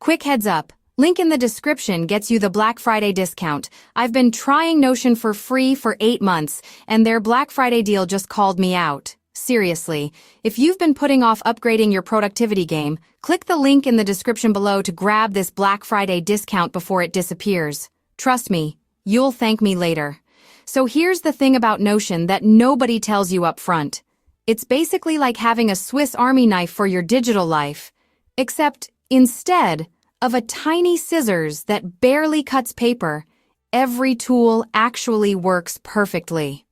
Quick heads up, link in the description gets you the Black Friday discount. I've been trying Notion for free for 8 months, and their Black Friday deal just called me out. Seriously, if you've been putting off upgrading your productivity game, click the link in the description below to grab this Black Friday discount before it disappears. Trust me, you'll thank me later. So here's the thing about Notion that nobody tells you up front. It's basically like having a Swiss Army knife for your digital life, except instead of a tiny scissors that barely cuts paper, every tool actually works perfectly.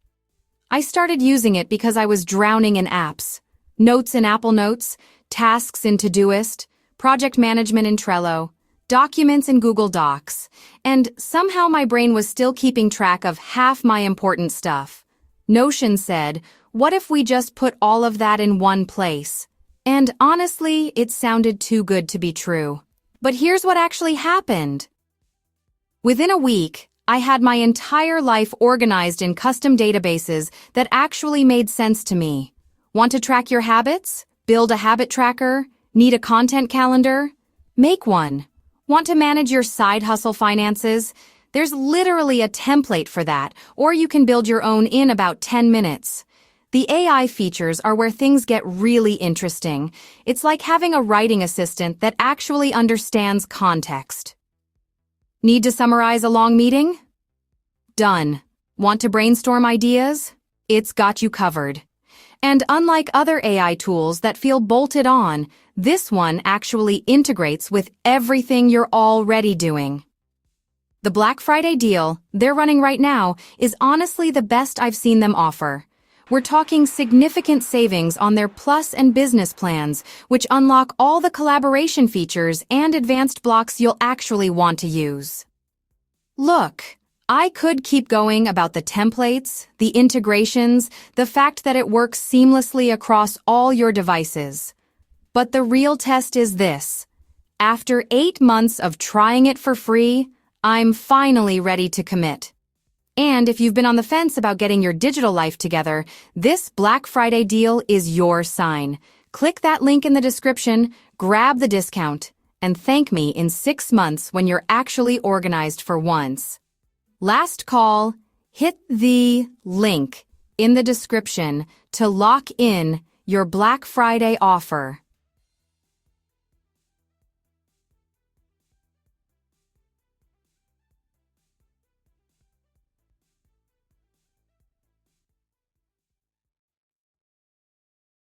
I started using it because I was drowning in apps. Notes in Apple Notes, tasks in Todoist, project management in Trello, documents in Google Docs, and somehow my brain was still keeping track of half my important stuff. Notion said, what if we just put all of that in one place? And honestly, it sounded too good to be true. But here's what actually happened. Within a week, I had my entire life organized in custom databases that actually made sense to me. Want to track your habits? Build a habit tracker? Need a content calendar? Make one. Want to manage your side hustle finances? There's literally a template for that, or you can build your own in about 10 minutes. The AI features are where things get really interesting. It's like having a writing assistant that actually understands context. Need to summarize a long meeting? Done. Want to brainstorm ideas? It's got you covered. And unlike other AI tools that feel bolted on, this one actually integrates with everything you're already doing. The Black Friday deal they're running right now is honestly the best I've seen them offer. We're talking significant savings on their Plus and Business plans, which unlock all the collaboration features and advanced blocks you'll actually want to use. Look, I could keep going about the templates, the integrations, the fact that it works seamlessly across all your devices. But the real test is this. After 8 months of trying it for free, I'm finally ready to commit. And if you've been on the fence about getting your digital life together, this Black Friday deal is your sign. Click that link in the description, grab the discount, and thank me in 6 months when you're actually organized for once. Last call, hit the link in the description to lock in your Black Friday offer.